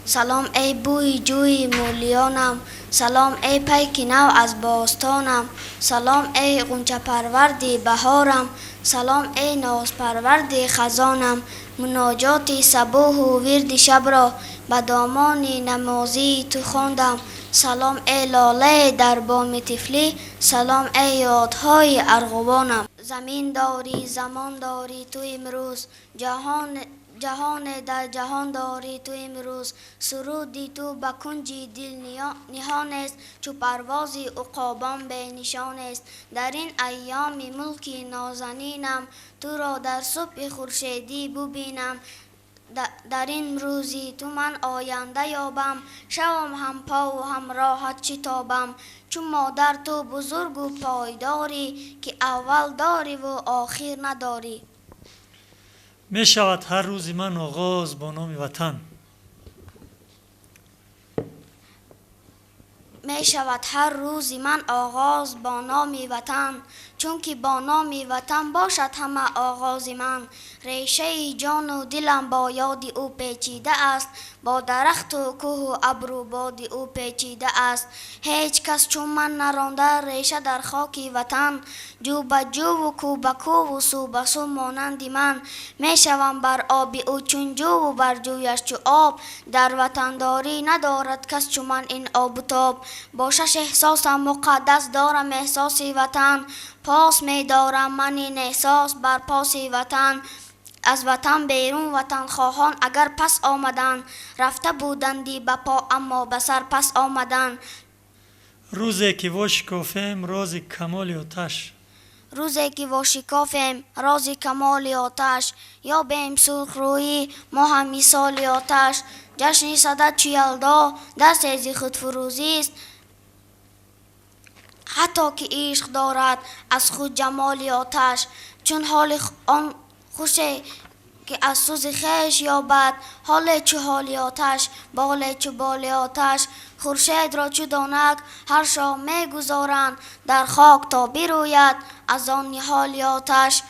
سلام ای بوی جوی مولیانم، سلام ای پیک نو از باستانم، سلام ای غنچه پروردی بهارم، سلام ای ناز پروردی خزانم. مناجات صبح و ورد شب را به دامان نمازی تو خواندم. سلام ای لاله در بام طفلی، سلام ای یادهای ارغوانم. زمین داری زمان داری تو امروز، جهان در جهان داری تو امروز. سرودی تو به کنجی دل نهان است، چو پروازی عقابان به نشان است. در این ایام ملکی نازنینم، تو را در صبح خورشیدی ببینم. در این روزی تو من آینده یابم، شوم هم پا و هم راحت شتابم. چون مادر تو بزرگ و پایداری، که اول داری و آخر نداری. می شود هر روز من آغاز با نام وطن. می شود هر روز من آغاز با نام وطن، چون که با نام وطن باشد همه آغاز من. ریشه جان و دلم با یاد او پیچیده است، با درخت و کوه و ابر و باد او پیچیده است. هیچ کس چون من نرانده ریشه در خاک وطن، جو به جو و کو به کو و سو به سو مانند من. می شوم بر آب او چون جو و بر جویش چو آب، در وطنداری ندارد کس چون من این آب و تاب. با شش احساسم مقدس دارم احساس وطن، پاس می دارم من این احساس بر پاس وطن. از وطن بیرون وطن خواهان اگر پس آمدن، رفته بودندی به پا اما به سر پس آمدن. روزی که واشکافیم راز کمال آتش، روزی که واشکافیم راز کمال آتش، یا بیم سرخ رویی ما هم مثال آتش. جشن صدد چو یلدا در سیز خود فروزی است، حتی که عشق دارد از خود جمال آتش. چون حال آن خوشه که از سوز خویش یابد، حال چو حال آتش بال چو بال آتش. خورشید را چو دانک هر شام می گذارند، در خاک تا بروید از آن نهال آتش.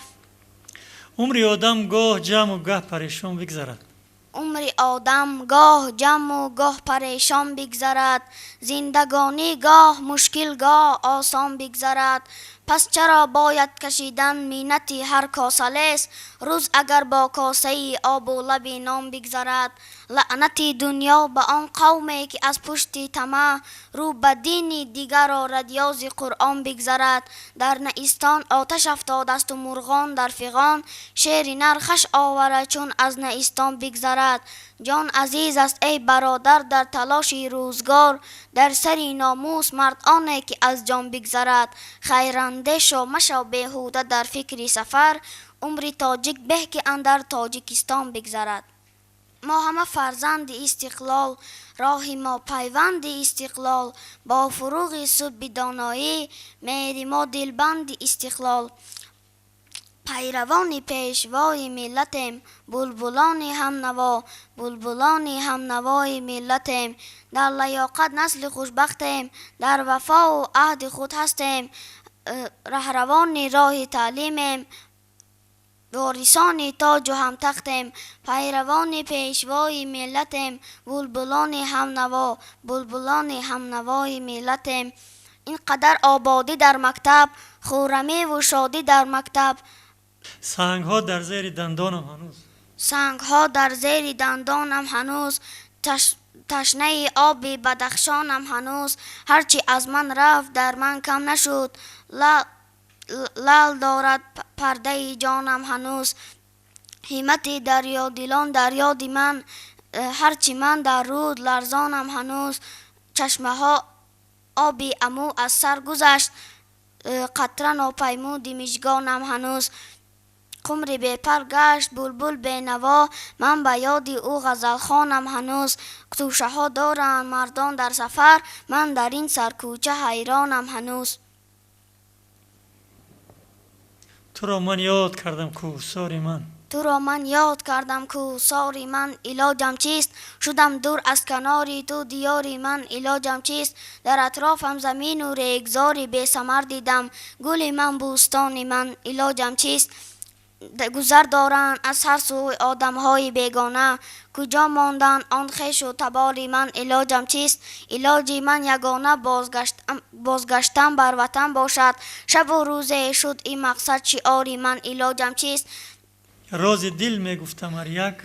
عمر آدم گاه جمع و گاه پریشان بگذرد. عمر آدم گاه جمع و گاه پریشان بگذرد، زندگانی گاه مشکل گاه آسان بگذرد. پس چرا باید کشیدن مینت هر کاسه است، روز اگر با کاسه آب و لب نان بگذرد. لعنت دنیا به آن قومی که از پشت طمع، رو به دین دیگر آرد یا ز قرآن بگذرد. در نیستان آتش افتاده است و مرغان در فغان، شیر نر خوش آورد چون از نیستان بگذرد. جان عزیز است ای برادر در تلاش روزگار، در سری ناموس مرد آنه که از جان بگذرد. خیرنده شو مشو بیهوده در فکر سفر، عمر تاجیک به که اندر تاجیکستان بگذرد. ما همه فرزند استقلال، راه ما پیوند استقلال. با فروغ صبح دانایی مهر ما دلبند استقلال. پیروان پیشوای ملتیم، بلبلان هم نوا، بلبلان هم نوای ملتیم. در لیاقت نسل خوشبختیم، در وفا و عهد خود هستیم. رهروان راه تعلیمیم، وارثان تاج و هم تختیم. پیروان پیشوای ملتیم، بلبلان هم نوا، بلبلان هم نوای ملتیم. اینقدر آبادی در مکتب، خرمی و شادی در مکتب. سنگ ها در زیر دندانم هنوز، سنگ ها در زیر دندانم هنوز. تشنه آب بدخشانم هنوز. هرچی از من رفت در من کم نشد، لعل دارد پرده جانم هنوز. همت دریا دلان در یاد من، هرچی من در رود لرزانم هنوز. چشمه ها آبی امو از سر گذشت، قطره ناپیمود مژگانم هنوز. قمر بی پر گشت بلبل بی نوا، من به یاد او غزل خوانم هنوز. توشه ها دارند مردان در سفر، من در این سرکوچه حیرانم هنوز. تو را من یاد کردم کوهسار من، تو را من یاد کردم کوهسار من. علاجم چیست؟ شدم دور از کناری تو دیاری من. علاجم چیست؟ در اطرافم زمین و ریگزاری بی ثمر دیدم، گل من بوستان من. علاجم چیست؟ گذر دارند از هر سوی آدمهای بیگانه. کجا ماندن آن خویش و تباری من؟ علاجم چیست؟ علاجی من یگانه بازگشتن بر وطن باشد. شب و روزه شد این مقصد شعاری من. علاجم چیست؟ راز دل میگفتم یک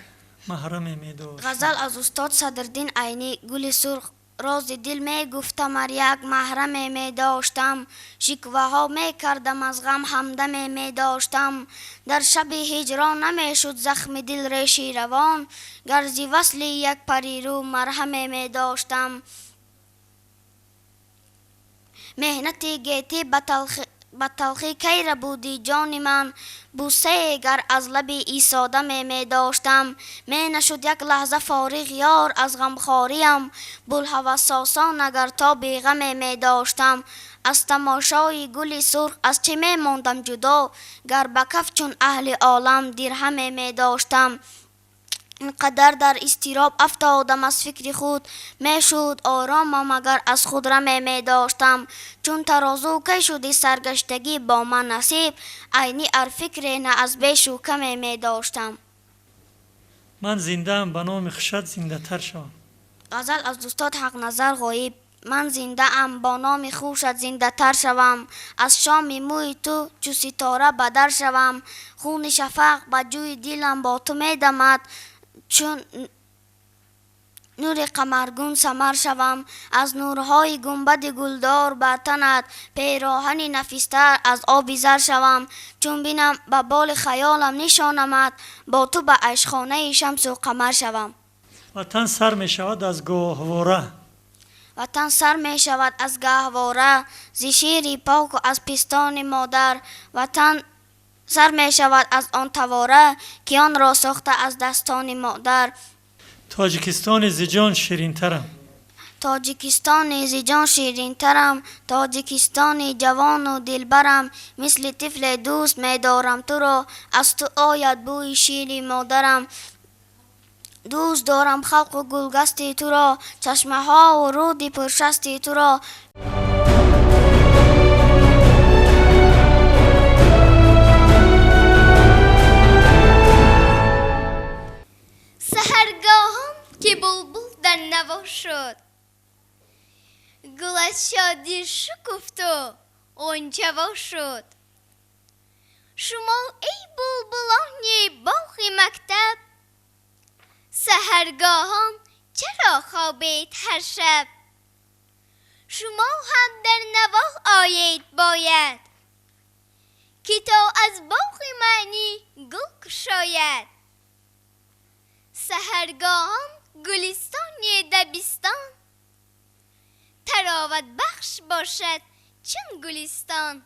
محرم میداشت. غزل از استاد صدرالدین عینی. گل سرخ. راز دل می گفتم یک محرم می داشتم. شکوه ها می کردم از غم همدم می داشتم. در شب هجران نمی شد زخم دل ریشی روان. گرزی وصل یک پریرو مرهم می داشتم. مهنت گیتی به تلخی کی را بودی جان من. بوسه گر از لب ایساده می داشتم. می نشد یک لحظه فارغ یار از غمخواریم. بوالهوس ساسان اگر تا بیغم می داشتم. از تماشای گل سرخ از چه می ماندم جدا. گر به کف چون اهل عالم درهم می داشتم. اینقدر در اضطراب افتادم از فکر خود. می شد آرامم اگر از خود رم می داشتم. چون ترازو کی شدی سرگشتگی با من نصیب. عینی ار فکر نه از بیش و کم می داشتم. من زنده ام به نام خشت زنده تر شوم. غزل از استاد حق نظر غایب. من زنده ام با نام خوشت زنده تر شوم. از شام موی تو چو ستاره بدر شوم. خون شفق به جوی دلم با تو می دمد. چون نور قمرگون سمر شوم. از نورهای گنبد گلدار بر تنت پیراهن نفیستر از آب زر شوم. چون بینم به بال خیالم نشانمت. با تو به عشقخانه شمس و قمر شوم. وطن سر می شود از گهواره. وطن سر می شود از گهواره. ز شیر پاک و از پستان مادر. وطن سر می شود از آن تواره که آن را ساخته از دستان مادر. تاجیکستان زیجان شیرین ترم. تاجیکستان زیجان شیرین ترم. تاجیکستان جوان و دلبرم. مثل طفل دوست می دارم تو را. از تو آید بوی شیر مادرم. دوست دارم خلق و گلگستی تو را. چشمه ها و رود پرشستی تو را. سحرگاهان که بلبل در نوا شد. گل از شادی شکفت و غنچه‌وا شد. شما ای بلبلان باغ مکتب. سحرگاهان چرا خوابید هر شب. شما هم در نوا آیید باید. که تا از باغ معنی گل گشاید. سحرگاهان گلستان دبستان. تراوت بخش باشد چون گلستان.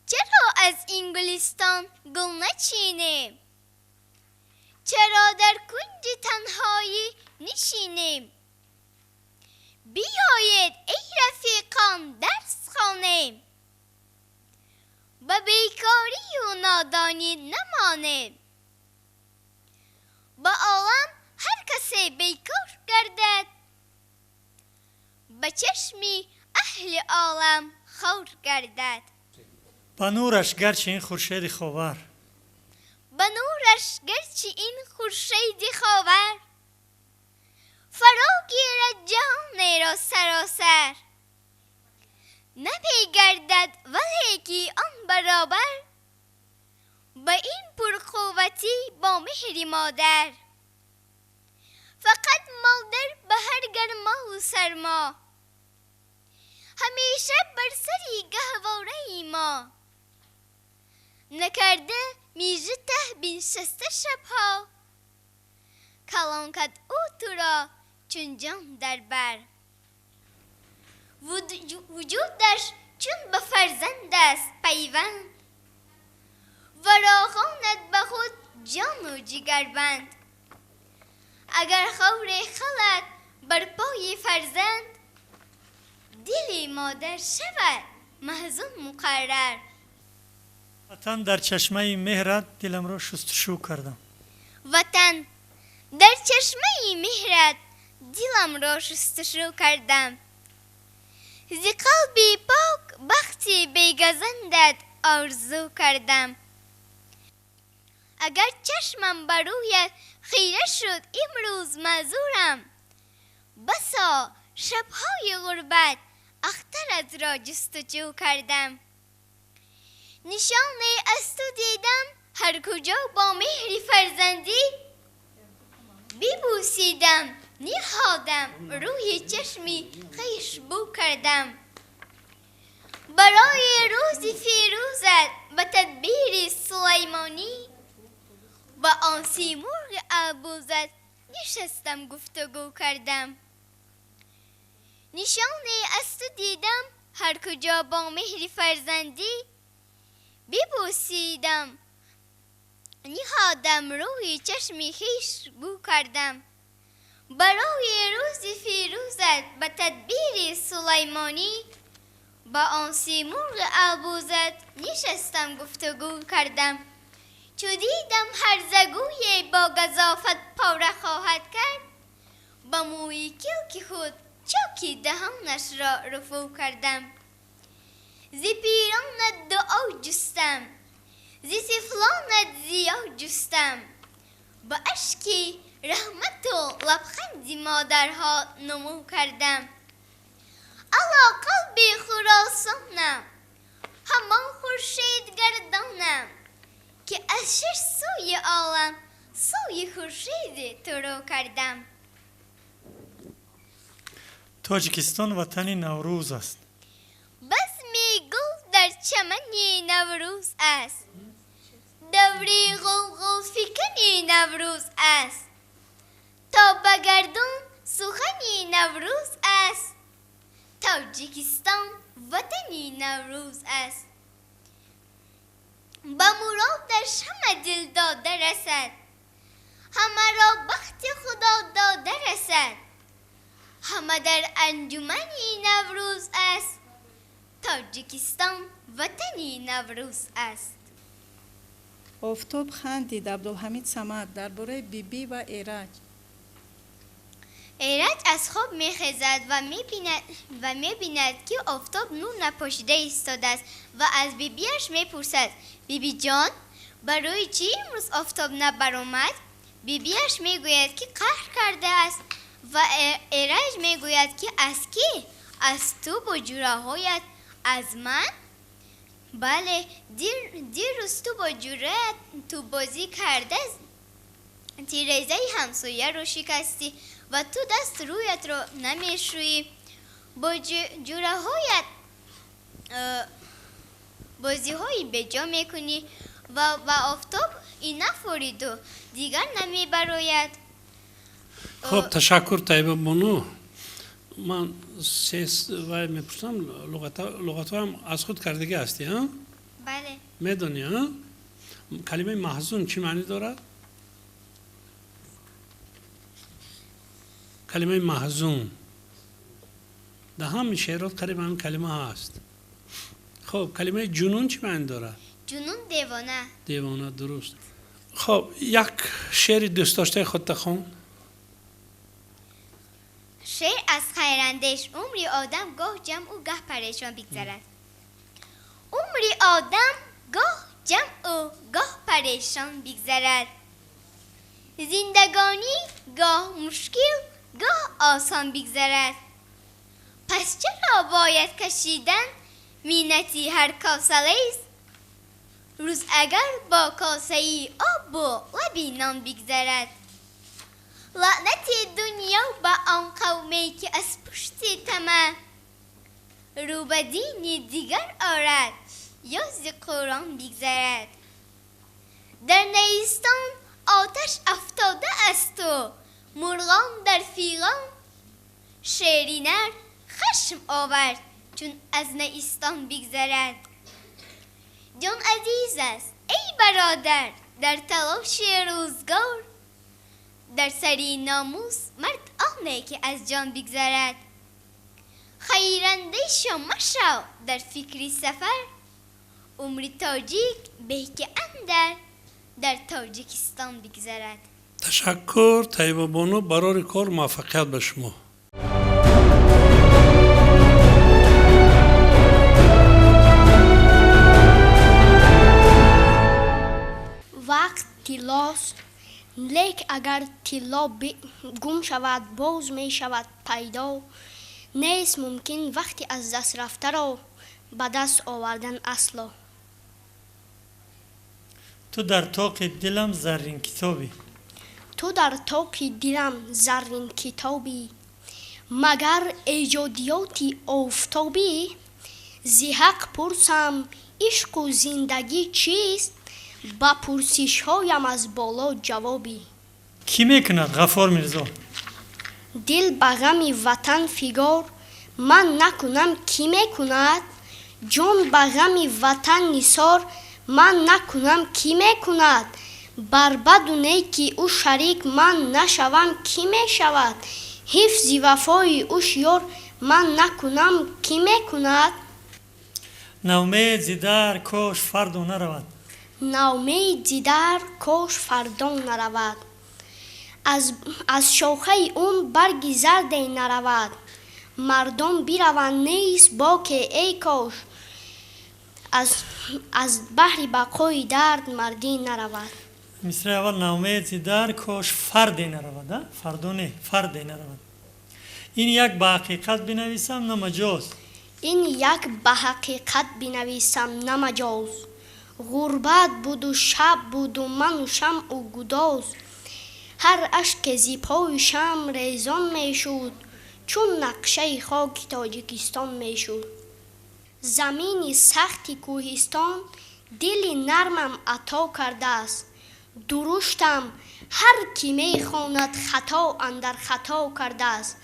چرا از این گلستان گل نچینیم. چرا در کنج تنهایی نشینیم. بیایید ای رفیقان درس خوانیم. به بیکاری و نادانی نمانیم. با عالم هر کسی بیکار گردد. به چشمی اهل عالم خور گردد. به نورش گرچه این خورشید خاور. به نورش گرچه این خورشید خاور. فرا گیرد جهان را سراسر. نمیگردد ولیکی آن برابر. با این پرقوتی با مهر مادر. فقط مادر به هر گرما و سرما. همیشه بر سری گهواره ما. نکرده میزه ته بنشسته شبها. کلان کد او تو را چون جان در بر. وجودش چون به فرزند است پیوند. فراخواند به خود جان و جگربند. اگر خور خلد بر پای فرزند. دل مادر شود محزون مقرر. وطن در چشمه مهرت دلم را شستشو کردم. وطن در چشمه مهرت دلم را شستشو کردم. ز قلبی پاک بختی بیگزندت آرزو کردم. اگر چشمم بر رویت خیره شد امروز معذورم. بسا شبهای غربت اخترت را جستجو کردم. نشانه از تو دیدم هر کجا با مهری فرزندی. ببوسیدم نهادم روی چشمی خویش بو کردم. برای روز فیروزت به تدبیر سلیمانی با آن سیمرغ البوزت نشستم گفتگو کردم. نشانه از تو دیدم هر کجا با مهر فرزندی. ببوسیدم نهادم روی چشمی خویش بو کردم. برای روز فیروزت به تدبیر سلیمانی با آن سیمرغ البوزت نشستم گفتگو کردم. چو دیدم هر زگوی با گزافت پاره خواهد کرد، با موی کلک خود چاکی دهانش را رفو کردم. ز پیرانت دعا جستم، ز طفلانت ضیا جستم، با اشکی رحمت و لبخند مادرها نمو کردم. علا قلب خراسانم همان خورشید گردانم، که از شش سوی عالم سوی خورشید تو رو کردم. تاجیکستان وطن نوروز است. بزم گل در چمن نوروز است، دوری غلغل فکن نوروز است. تا بگردون سخن نوروز است، تاجیکستان وطن نوروز است. با مرادش همه دل داده رسد، همه را بخت خدا داده رسد. همه در انجمن نوروز است، تاجیکستان وطن نوروز است. آفتاب خندید. عبدالحمید صمد درباره بیبی و ایرج. ایرج از خواب میخیزد و میبیند که آفتاب نور نپوشیده ایستاده است و از بیبیش میپرسد: بیبی جان، برای چی امروز آفتاب نبرآمد؟ بیبیش میگوید که قهر کرده است و ایرج میگوید که از کی؟ از تو با جورهایت. از من؟ بله، دیروز تو با جورهایت تو بازی کرده تیریزه همسایه رو شکستی و تو دست رویت رو نمیشویی. با جورهایت بازی هایی به جا میکنی و آفتاب این نفورید و دیگر نمیبراید. خب تشکر طیبه بانو. من وای میپرسم لغت هم از خود کردگی هستی ها؟ بله. میدونی ها؟ کلمه محزون چی معنی دارد؟ کلمه محزون در همین شعرات قریب همین کلمه هست. خب کلمه جنون چی معنی دارد؟ جنون دیوانه. دیوانه، درست. خب یک شعر دوست داشته خود خون. شعر از خیراندیش: عمری آدم گاه جمع و گاه پریشان بگذرد. عمری آدم گاه جمع و گاه پریشان بگذرد. زندگانی گاه مشکل گاه آسان بگذرد. پس چرا باید کشیدن مینتی هر کاسه است؟ روز اگر با کاسه ای آب و لبی نان بگذرد. لعنت دنیا با آن قومی که از پشت طمع رو به دین دیگر آرد یا ز قرآن بگذرد. در نیستان آتش افتاده است و مرغان در فیغان. شیری نر خشم آورد چون از نیستان بگذرد. جان عزیز است ای برادر در تلاش روزگار. در سری ناموس مرد آنه که از جان بگذرد. خیرنده شو مشو در فکری سفر. عمر تاجیک به که اندر در تاجیکستان بگذرد. تشکر طیبه بانو. برای کار موفقیت به شما. وقتی اگر طلا گم شود باز می شود پیدا. نیست ممکن وقتی از دست رفته را به دست آوردن اصلا. تو در طاق دلم زرین کتابی. تو در طاق دلم زرین کتابی. مگر ایجادیاتی آفتابی. زی حق پرسم عشق و زندگی چیست؟ با پرسش هایم از بالا جوابی. کی میکند غفار میرزا؟ دل به غم وطن فگار من نکنم کی میکند؟ جان به غم وطن نثار من نکنم کی میکند؟ بر بد و نیکی او شریک من نشوم کی میشود؟ حفظ وفای او یار من نکنم کی میکند؟ نومید زیدر کاش فردا نرود. نومید زیدر کاش فردا نرود. از شاخه اون برگ زرد نرود. مردم بیروند نیست باک ای کاش. از بحر بقای درد مردی نرود. مصرع اول نومید زیدر کاش فرد نرود. فردا نه فرد نرود. این یک به حقیقت بنویسم نه مجاز. این یک به حقیقت بنویسم نه مجاز. غربت بود و شب بود و من و شمع و گداز. هر اشک زی پای شمع ریزان می شد چون نقشه خاک تاجیکستان می شد. زمین سخت کوهستان دل نرمم عطا کرده است. درشتم هر کی می خواند خطا اندر خطا کرده است.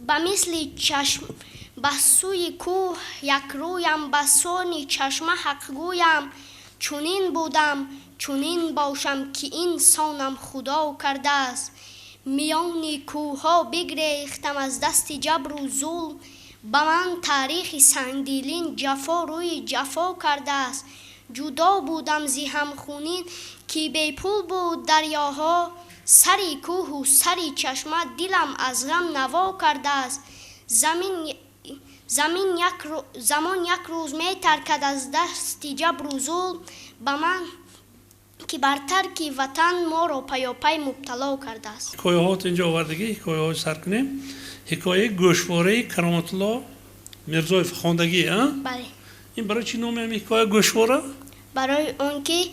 بمثل چشم بسوی کوه یک رویم بسانی چشمه حق گویم. چونین بودم چونین باشم که این سانم خدا کرده است. میان کوه ها بگریختم از دست جبر و ظلم. به من تاریخ سنگدلین جفا روی جفا کرده است. جدا بودم زی همخونین که بی پول بود دریاها. سری کوه و سری چشمه دلم از غم نوا کرده است. زمان یک روز می ترکد از دست جبر و ظلم به من که بر ترک وطن ما را پیاپی مبتلا کرده است. حکایه هات اینجا آوردگی حکایه های سر کنیم. حکایه گوشواره کرامت الله میرزای خواندگی. بله. این برای چی نام همین حکایه گوشواره؟ برای اون که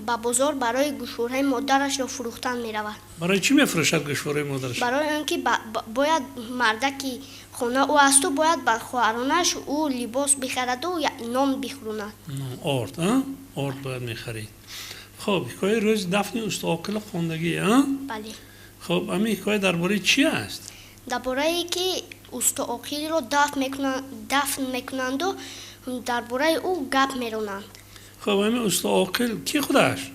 با بازار برای گوشواره مادرش را فروختن می رود. برای چی میفروشد گوشواره مادرش؟ برای اون که باید مردکی خونه او است و باید بر خواهرانش او لباس بخرد و نان بخوراند. آرد آرد باید میخرید. خب حکایه روز دفن اوست عاقل خواندگی. بله. خب همین حکایه درباره چی است؟ درباره که اوست عاقل رو دفن میکنند و درباره او گپ میرونند. خب همین اوست عاقل کی خودش؟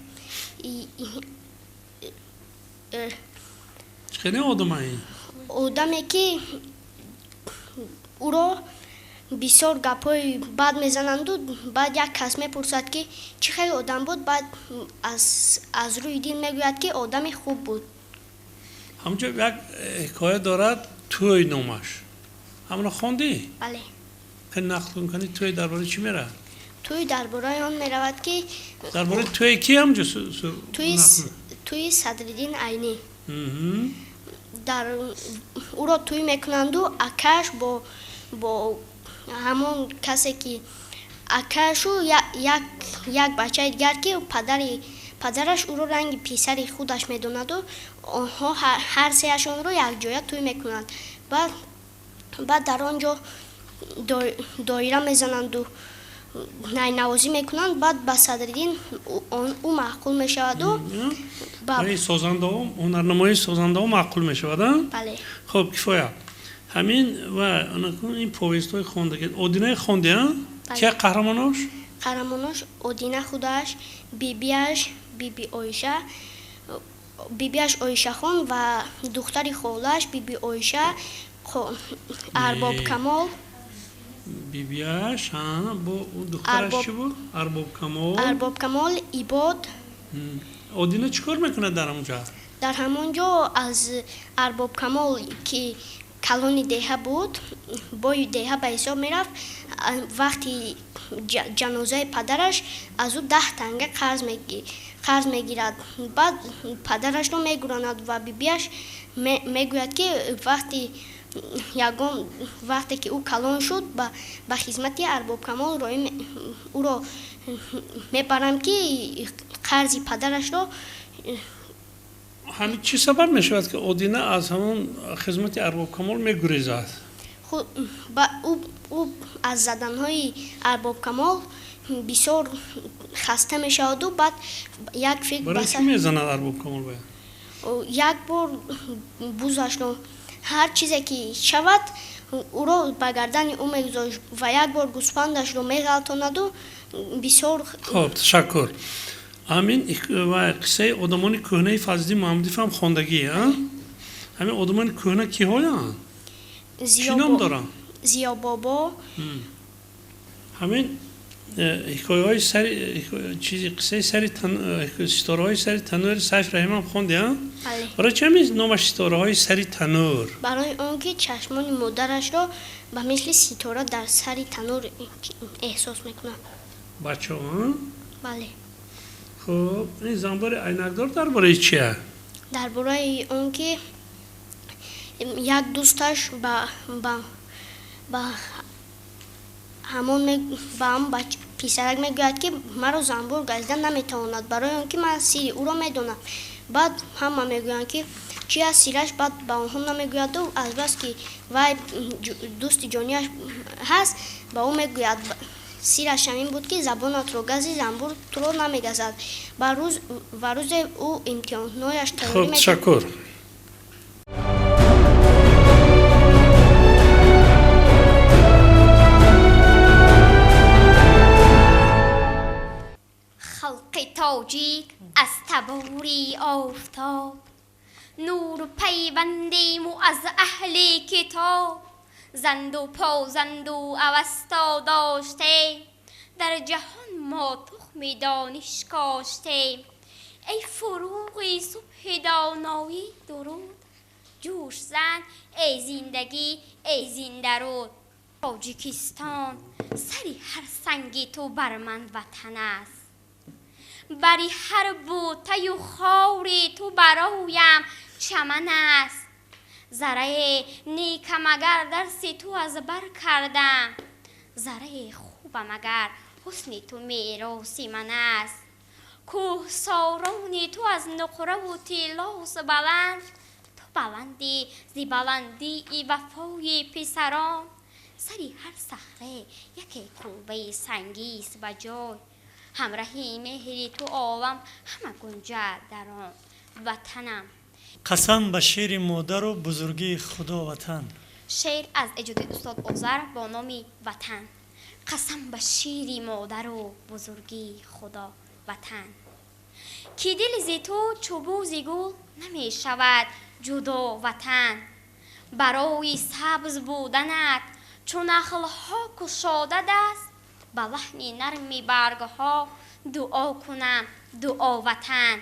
چقدر آدم هایی؟ آدمی که او را بسیار گپای بد میزنند و بعد یک کس میپرسد که چه خیلی آدم بود. بعد از روی دین میگوید که آدم خوب بود. همونجا یک حکایه دارد توی نامش. همون خوندی؟ بله. که نقل کنی توی درباره چی میره؟ توی درباره آن میرود که درباره توی کی همونجا توی صدرالدین عینی او را توی میکنند و اکش با همون کسی که اکش و یک بچه دیگر که پدرش او را رنگ پسر خودش میدوند و آنها هر سهشان را یک جای توی میکنند. بعد در آنجا دایره میزنند و نوازی میکنند. بعد به صدرالدین او معقول میشود و برای سازنده ها هنرنمای سازنده ها معقول میشود. بله. خب کفایه همین و این پویست های خوندگی اودینه خونده ها؟ که قهرماناش اودینه خودش بیبیش آیشه بیبیش آیشه خان و دختر خالش بیبی آیشه ارباب کمال بیبیش با دخترش چی بود؟ ارباب کمال ایباد. اودینه چیکار میکنه در همونجا؟ در همونجا از ارباب کمال که کلان دیه بود بای دیه به حساب میرفت. وقتی ҷанозаи падараш аз ӯ 10 танга қарз мегирад. Баъд падарашро мегуранад ва бибиаш мегӯяд ки вақте ки ӯ калон шуд ба хизмати арбобкамол ӯро мебарам ки қарзи падарашро. ҳамин чӣ сабаб мешавад ки одина аз ҳамон хизмати арбобкамол мегурезад? ӯ аз заданҳои арбобкамол бисёр хаста мешаваду баъд як фикр барои чӣ мезанад арбобкамол? як бор бузашро ҳар чизе ки шавад ӯро ба гардани ӯ мегузорад ва як бор гӯспандашро меғалтонаду бисёр. хоб, ташаккур. ҳамин қиссаи одамони кӯҳнаи Фазлиддин Муҳаммадиев ҳам хондагӣ? ҳамин одамони кӯҳна киҳоянд? чӣ ном доранд? Зиёбобо. ҳамин ҳикояҳои сари чизи қиссаи сари ситораҳои сари танӯри Сайф Раҳимам хонди? Бале. барои чӣ ҳамин номаш ситораҳои сари танӯр? барои он ки чашмони модарашро ба мисли ситора дар сари танӯр эҳсос мекунад. бачаҳо? бале. хуб, ин занбори айнакдор дар бораи чия? дар бораи он ки як дӯсташ ба ҳамон писарак мегӯяд ки маро занбор газида наметавонад, барои он ки ман сири ӯро медонам. баъд ҳама мегӯянд ки чи аст сираш, баъд ба онҳо намегӯяду азбаски вай дӯсти ҷониаш ҳаст, ба ӯ мегӯяд сираш ҳамин буд ки забонатро гази занбор туро намегазад. ва рӯзе ӯ имтиҳонояш тайёрӣ хуб, ташаккур. خلق تاجیک از تباری آفتاب، نور پیوندیم و از اهل کتاب، زند و پازند و اوستا داشته، در جهان ما تخم دانش کاشته. ای فروغی صبح دانایی درود، جوش زن ای زندگی ای زنده رود. تاجیکستان سری هر سنگی تو بر من وطن است، بری هر بوته و خاوری تو برایم چمن است. ذره نیکم اگر درس تو از بر کردم، ذره خوبم اگر حسن تو میراث من است. کوه سارانی تو از نقره و طیلاس بلند، تو بلندی زی بلندی ای وفای پسران. سری هر صخره یکی کلبه سنگی است و جای، همراهی مهری تو آوم همه گنجد در آن وطنم. قسم به شیر مادر و بزرگی خدا وطن. شعر از اجازه استاد آذر با نام وطن. قسم به شیر مادر و بزرگی خدا وطن، کی دل ز تو چوبوز گل نمی شود جدا وطن. برای سبز بودنت چون نخل ها کشاده دست، با لحن نرمی برگ ها دعا کنم دعا وطن.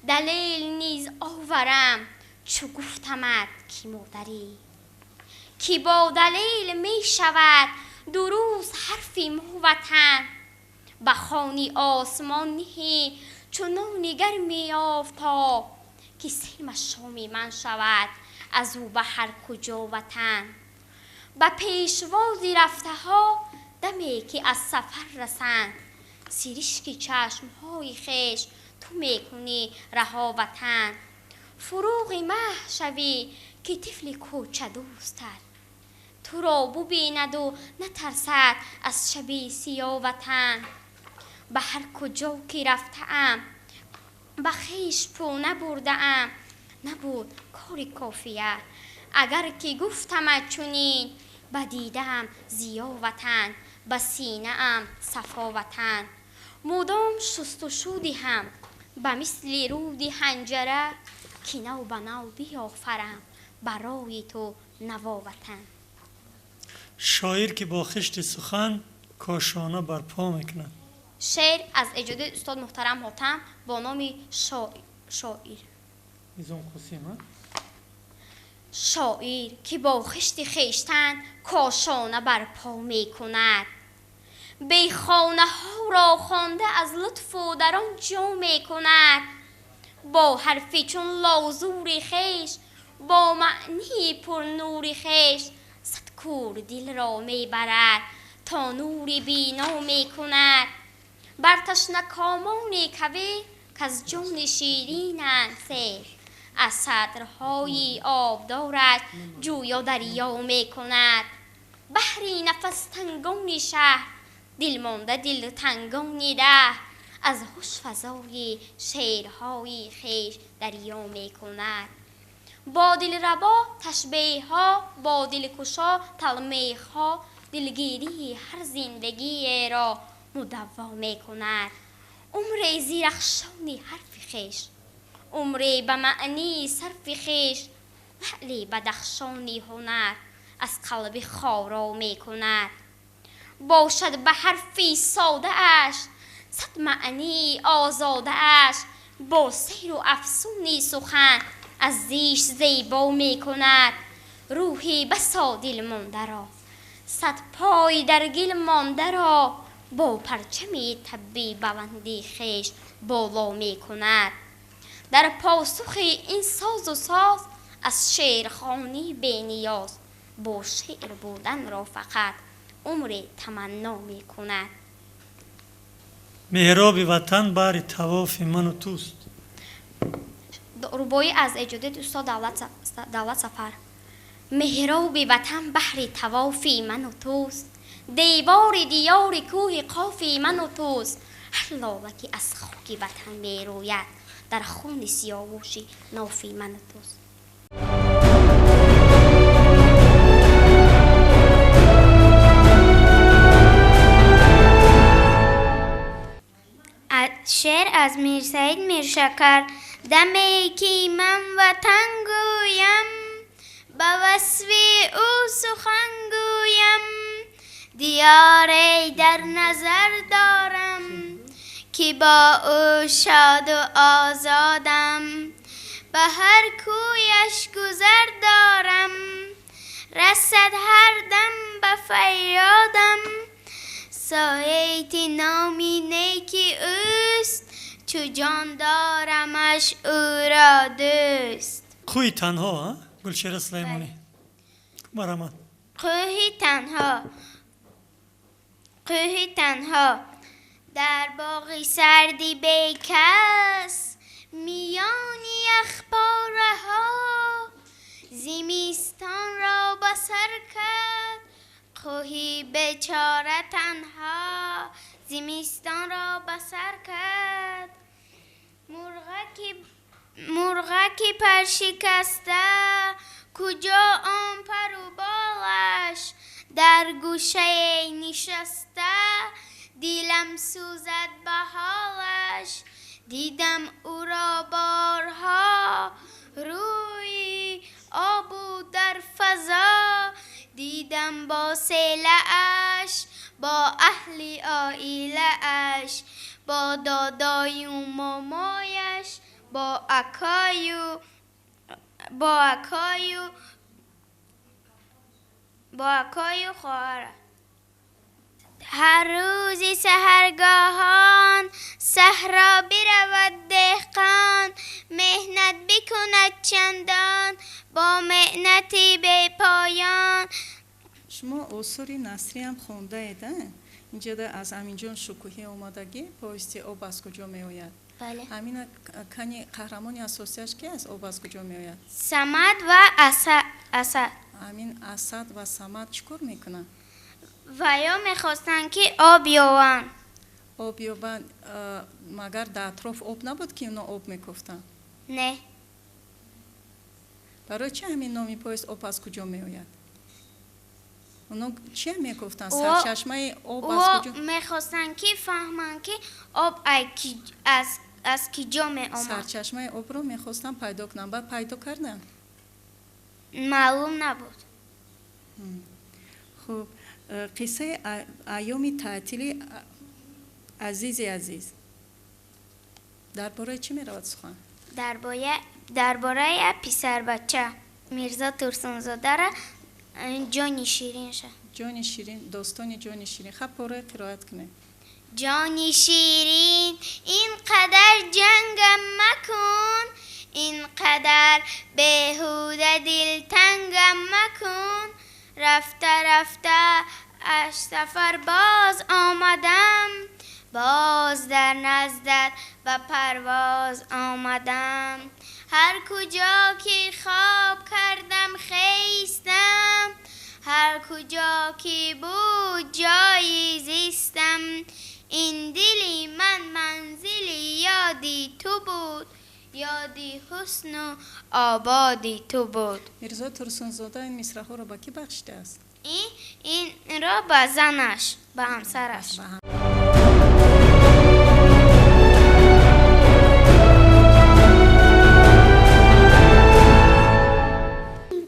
دلیل نیز آورم چو گفتمت کی مادری، کی با دلیل می شود دو روز حرفی مو وطن. بخوانی آسمان نهی چون گرمی آفتاب، کی سلم شامی من شود از او به هر کجا وطن. به پیشوازی رفته ها دمی که از سفر رسند، سیرشکی چشم های خیش تو میکنی رها وطن. فروغ مه شوی که طفل کوچه دوستت، تو را ببیند و نترسد از شب سیاه وطن. به هر کجا که رفتم به خویش پو نبردم، نبود کاری کافیه اگر که گفتم چنین. بدیدم زیا وطن به سینه ام صفا وطن. مدام شست و شودی هم به مثل رودی حنجره، که نو به نو بیافرم برای تو نوا وطن. شاعر که با خشت سخن کاشانه برپا میکنه. شعر از اجازه استاد محترم حاتم با نام شاعر. شاعر که با خشت خیشتن کاشانه برپا می کند، بیخانه ها را خوانده از لطف و در آن جا می کند. با حرفی چون لازوری خیش، با معنی پر نوری خیش، صد کور دل را می برد تا نوری بینا می کند. بر تشنکامانی کوی کز جان شیرینند سیر، از صدرهای آبدارش جویا دریا می کند. بحری نفس تنگانی شهر، دل مانده دل تنگانی ده، از هوش فضای شعرهای خیش دریا می کند. با دل ربا تشبیه ها، با دل کشا تلمیح ها، دلگیری هر زندگی را مدوا می کند. عمر زیرخشانی حرف خیش، عمر به معنی صرف خیش، لعل بدخشانی هنر از قلب خارا می کند. باشد به حرفی ساده اش صد معنی آزاده اش، با سیر و افسونی سخن از زیش زیبا می کند. روحی بسا دل مانده را، صد پای در گل مانده را، با پرچمی طبی بلندی خیش بالا می کند. در پاسخ این ساز و ساز از شعرخوانی بی نیاز، با شعر بودن را فقط عمر تمنا می کند. محراب وطن بار طواف من و توست. ربایی از اجاده استاد دولت سفر. محراب وطن بحر طوافی من و توست، دیوار دیار کوه قافی من و توست. هر لاله که از خاک وطن می روید، در خون سیاوشی نافی من و توست. شعر از میرسعید میرشکر. دمی که من وطن گویم، به وصف او سخن گویم. دیاری در نظر دارم، که با او شاد و آزادم. به هر کویش گذر دارم، رسد هر دم به فریادم. سایت نامی نیکی اوست، چو جان دارمش او را دوست. خوی تنها ها گلشیر سلیمانی برامد. کوهی تنها در باغی سردی بی کس، میانی اخباره ها زمستان را بسر کرد. کوهی بیچاره تنها زمستان را بسر کرد. مرغکی پر شکسته، کجا آن پر و بالش؟ در گوشه نشسته، دلم سوزد به حالش. دیدم او را بارها، روی آب در فضا. دیدم با سیله اش، با اهل عائله اش، با دادای و مامایش، با اکای و خواهر. هر روزی سحرگاهان صحرا برود دهقان. مهنت بکند چندان با مهنتی بی پایان. شما آثار نثری هم خونده ایدن؟ اینجا از امین جان شکوهی اومدگی پویستی آب از کجا می آید؟ بله. همین کنی قهرمانی اساسیش کی از آب از کجا می آید؟ صمد و اسد. همین اسد و صمد چیکار میکنن؟ و یا میخواستن که آب یابن. آب یابن، مگر در اطراف آب نبود که اونا آب میکفتن؟ نه. برای چه همین نامی پویست آب از کجا می آید؟ اونا چه میگفتن؟ سرچشمه آب از کجا؟ میخواستن که فهمن که آب از کجا می آمد. سرچشمه آب رو میخواستن پیدا کنن، بعد پیدا کردن؟ معلوم نبود. خب قصه ایام تعطیلی عزیز درباره چی میرود سخن؟ درباره پسر بچه میرزا ترسونزاده را جان شیرین شه. جان شیرین داستان جان شیرین خب پاره قرائت کنه. جانی شیرین اینقدر جنگم مکن، اینقدر بهوده دلتنگم مکن. رفته رفته از سفر باز آمدم، باز در نزدت و پرواز آمدم. هر کجا که خواب کردم خیستم، هر کجا که بود جایی زیستم. این دلی من منزلی یادی تو بود، یادی حسن و آبادی تو بود. میرزا ترسونزاده این مصرع ها را با کی بخشیده است؟ این را به زنش، به همسرش.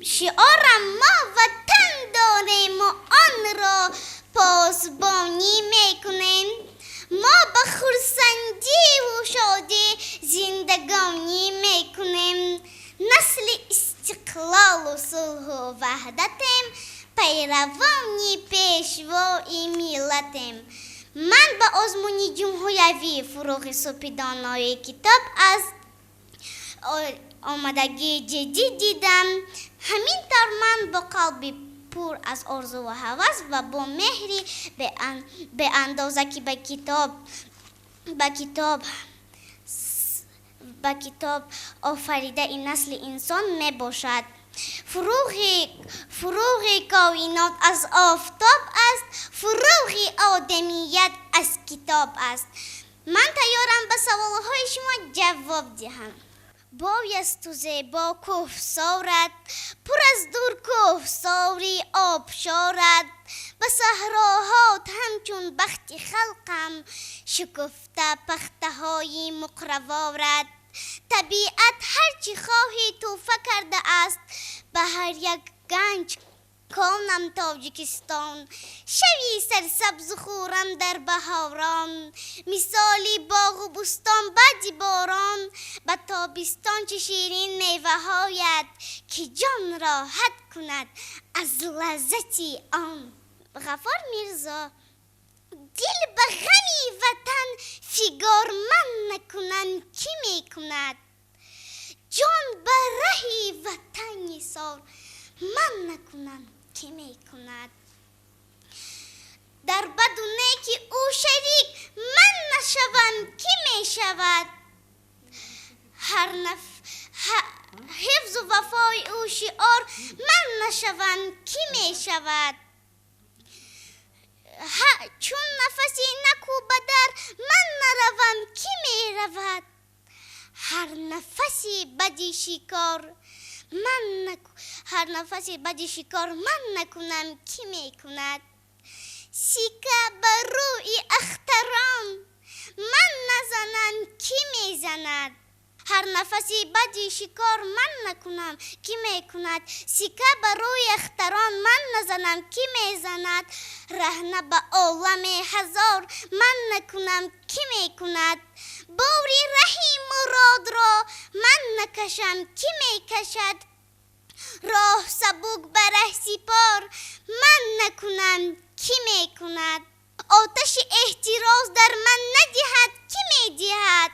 شعارم ما وطن داریم و آن را پاسبانی میکنیم. ما به خرسندی و شادی زندگانی میکنیم. نسل استقلال و صلح و وحدتیم، پیروانی پیشوای ملتیم. من به آزمون جمهوری فروغ سپیدانای کتاب از آمدگی جدید دیدم. همین طور من با قلبی پر از آرزو و هوس و با مهری به اندازه که به کتاب آفریده این نسل انسان می باشد. فروغ کائنات از آفتاب است، فروغ آدمیت از کتاب است. من تیارم به سوالهای شما جواب دهم. بایست و زیبا کوهسارت، پر از دور کوهساری آبشارت. به صحراهات همچون بخت خلقم، شکفته پخته های مقروارت. طبیعت هرچی خواهی توفه کرده است، به هر یک گنج کانم تاجیکستان. شوی سرسبز و خورم در بهاران، مثالی باغ و بستان بعد باران. به تابستان چه شیرین میوه هایت، که جان راحت کند از لذتی آن. غفار میرزا دل به غمی وطن فگار من نکنم کی میکند؟ جان به رهی وطن سار من نکنم کی میکند؟ در بد و نیکی او شریک من نشوم کی میشود؟ حفظ و وفای او شعار من نشوم کی میشود؟ چون نفسی نکو بدر من نروم کی میرود؟ هر نفسی بدی شکار من نکنم کی میکند؟ سیکه بر روی اختران من نزنم کی میزند؟ هر نفسی بدی شکار من نکنم کی میکند؟ سیکه بر روی اختران من نزنم کی میزند؟ رهنه به عالم هزار من نکنم کی میکند؟ باری رهی مراد را من نکشم کی میکشد؟ راه سبک بره سپار من نکنم کی میکند؟ آتش احتراز در من ندهد کی میدهد؟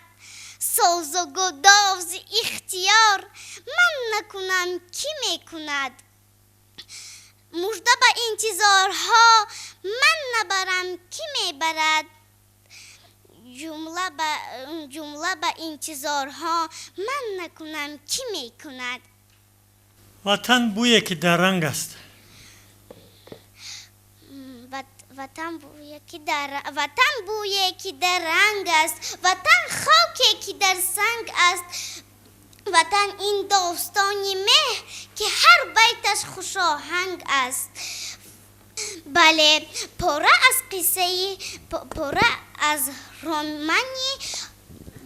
ساز و گداز اختیار من نکنم کی میکند؟ مژده به انتظارها من نبرم کی میبرد؟ جمله به انتظارها من نکنم کی میکند؟ وطن بویی که در رنگ است. وطن بویی که در رنگ است، وطن خاکی که در سنگ است. وطن این داستانی مهر که هر بیتش خوشاهنگ است. بله، پره از رمانی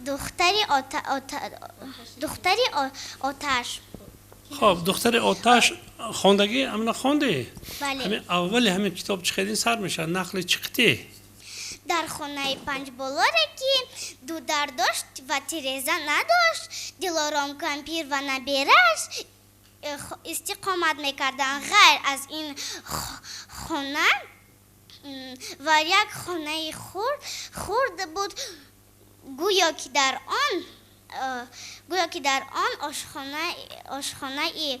دختری آتش. خب دختر آتش خواندگی امنا خوانده؟ بله. همین اول همین کتاب چخیدین سر میشه نقل چقتی؟ در خانه 5 بلاره که دو در داشت و تیرزه نداشت. دلارام کمپیر و نبیرش استقامت میکردن. غیر از این خانه و یک خانه خرد بود، گویا که در آن آشخانه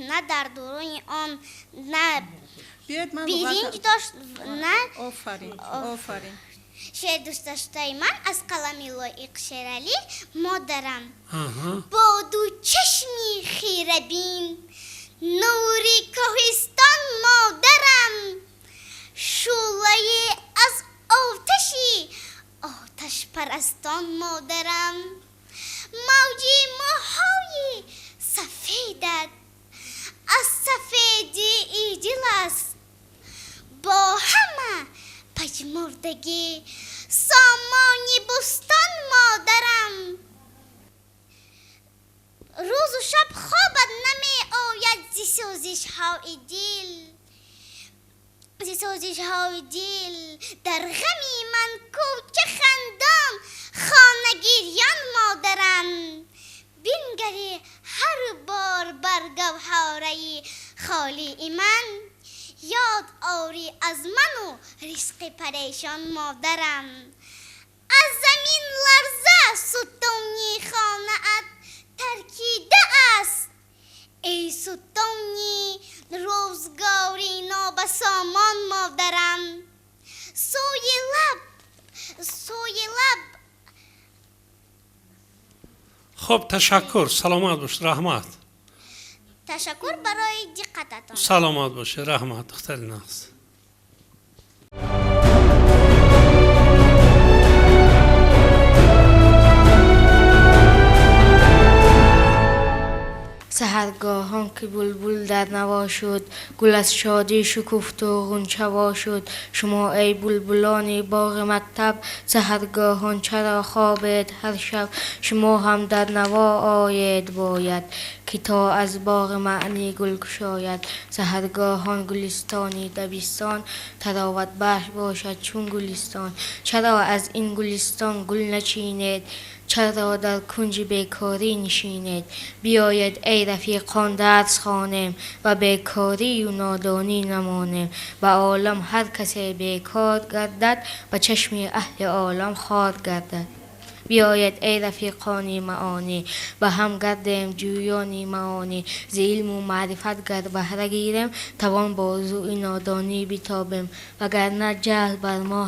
نه در درون آن نه بیاید من برنج داشت نه آفرین شعر دوست داشته من از قلم لایق شیرالی. مادرم آها. با دو چشمی خیره بین، نوری کوهستان مادرم، شعله از آتش پرستان مادرم، موجی موهای سفیدت از سفیدی ایدل است، با همه پژمردگی سامانی بستان مادرم. روز و شب خوابت نمی آید زی سوزش های دل، در غمی من کوچه خندان خانه گیریان مادرم. بنگری هر بار بر گوهره خالی من، یاد آوری از من و رزق پریشان مادرم. از زمین لرزه ستونی خانه‌ات ترکیده است، ای ستونی روزگاری نابسامان مادرم. سوی لب خب تشکر، سلامت باش، رحمت. تشکر برای دقتتان. سلامت باشه، رحمت. دختر ناز. سحرگاهان که بلبل در نوا شد، گل از شادی شکفت و غنچه شد. شما ای بلبلان باغ مکتب، سحرگاهان چرا خوابید هر شب؟ شما هم در نوا آید باید، که تا از باغ معنی گل گشاید. سحرگاهان گلستانی دبستان، تراوت بخش باشد چون گلستان. چرا از این گلستان گل نچینید؟ چرا در کنج بیکاری نشینید؟ بیاید ای رفیقان درس خوانیم، و بیکاری و نادانی نمانیم. به عالم هر کسی بیکار گردد، به چشم اهل عالم خار گردد. بیاید ای رفیقانی معانی، به هم گردیم جویانی معانی. ز علم و معرفت گر بهره گیریم، توان بازوی نادانی بتابیم. وگرنه جهل بر ما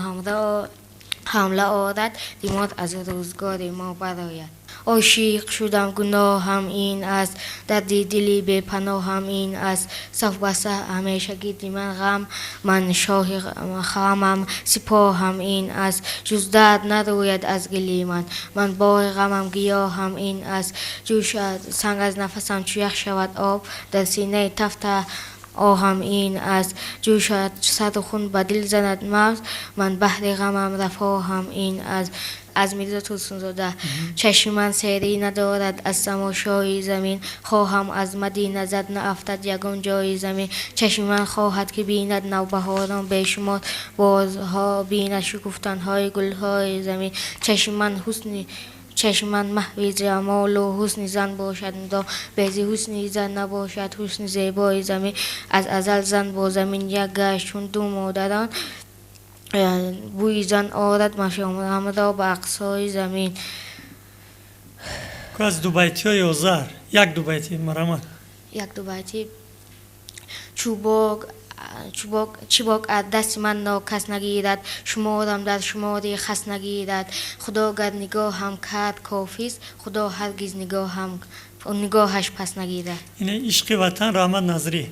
حمله آرد، دیمات از روزگار ما برآید. عاشق شدم گناهم این است، درد دلی به پناهم این است. صف بسته همیشگی دی من غم، من شاه غمم سپاهم این است. جز درد نروید از گلی من باغ غمم گیاهم این است. جوشد سنگ از نفسم چو یخ شود آب، در سینه تفت آهم این است. جوشد صد خون به دل زند مغز، من بحر غمم رفاهم این است. از میرزا توسن‌زاده. چشم من سیری ندارد از تماشای زمین، خواهم از مدینه زد نه افتد یگان جای زمین. چشم من خواهد که بیند نوبهاران بیشمار، بازها بیند شکفتن‌های گل‌های زمین. چشم من محو جمال و حسن زن باشد مدام، بیز حسن زن نباشد حسن زیبای زمین. از ازل زن با زمین یک گشت چون دو مادران، بوی زن آرد مشامم را به اقصای زمین. که از دو بیتی های آذر یک دو بیتی مرحمت. یک دو بیتی. چوباک از دست من ناکس نگیرد، شمارم در شماری خس نگیرد. خدا گر نگاه هم کرد کافیست، خدا هرگز نگاهش پس نگیرد. این عشق وطن رحمت نظری.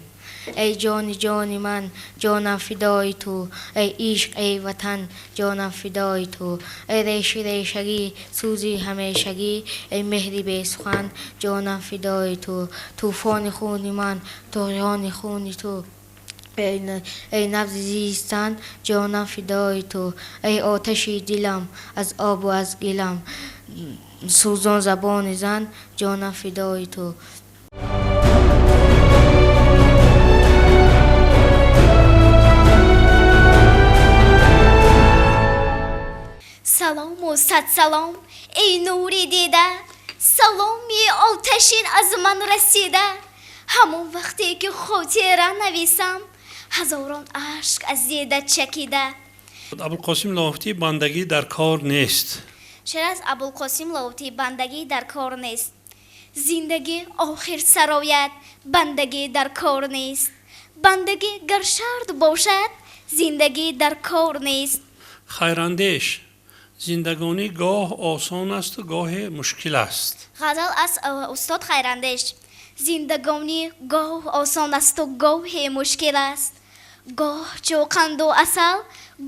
ای جانی من جانم فدای تو، ای عشق ای وطن جانم فدای تو. ای ریشگی سوزی همیشگی، ای مهری بی سخن جانم فدای تو. طوفان خونی من طغیان خونی تو، ای نبض زیستن جانم فدای تو. ای آتشی دلم از آب و از گلم، سوزان زبان زن جانم فدای تو. سلام و صد سلام ای نوری دیده، سلامی آتشین از من رسیده. همون وقتی که خاطره نویسم هزاران اشک از دیده چکیده. ابوالقاسم لاهوتی بندگی در کار نیست. شعر از ابوالقاسم لاهوتی بندگی در کار نیست. زندگی آخر سرایت، بندگی در کار نیست. بندگی گر شرط باشد، زندگی در کار نیست. خیراندیش: زندگانی گاه آسان است و گاه مشکل است. غزل از استاد خیراندیش: زندگانی گاه آسان است و گاه مشکل است. گاه چو قند و عسل،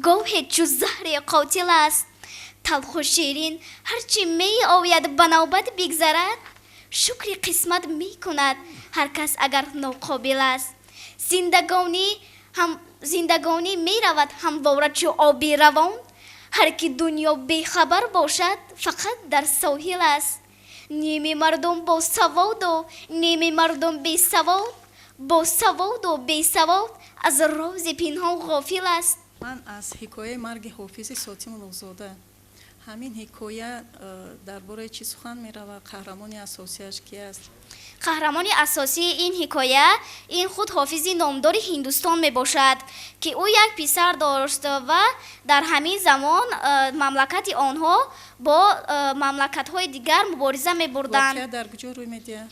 گاه چو زهر قاتل است. تلخ و شیرین هرچی می آید بنوبت بگذرد. شکر قسمت می کند هر کس اگر ناقابل است. زندگانی می رود همواره چو آبی روان. هر کی دنیا بیخبر باشد فقط در ساحل است. نیمی مردم با سواد و نیمی مردم بی سواد. با سواد و بی سواد از راز پنهان غافل است. من از حکایه مرگ حافظ ساتیم الوزاده، همین حکایه درباره چی سخن می رود؟ قهرمان اساسیش کی است؟ قهرمان اساسی این حکایه این خود حافظ نامدار هندوستان می باشد که او یک پسر داشت و در همین زمان مملکت آنها با مملکت های دیگر مبارزه می بردند. واقعه در کجا روی میده؟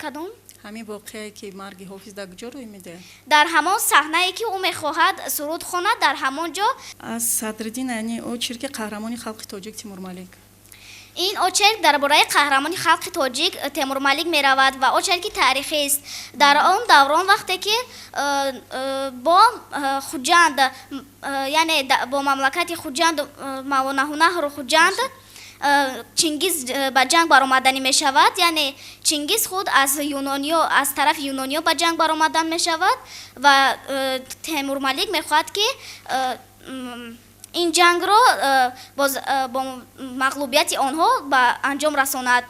کدوم؟ همین واقعه که مرگ حافظ در کجا روی میده؟ در همان صحنه‌ای که او می‌خواهد سرود خواند در همانجا. از صدرالدین عنی اوچرک قهرمانی خلق تاجیک تیمور ملیک. این اوچرک درباره قهرمانی خلق تاجیک تیمور ملیک می‌رود و اوچرکی تاریخی است. در آن دوران وقتی که با خوجند یعنی با مملکت خوجند موانهر خوجند چنگیز به جنگ برآمدنی می شود. یعنی چنگیز خود از طرف یونانیا به جنگ برآمدن می شود و تیمور ملیک می خواهد که این جنگ را با مغلوبیت آنها به انجام رساند.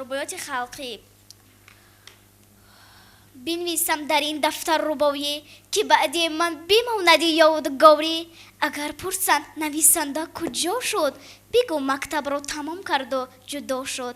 رباعیات خلقی: بنویسم در این دفتر رباعی که بعدی من بماند یادگاری. اگر پرسند نویسنده کجا شد، بگو مکتب را تمام کرد و جدا شد.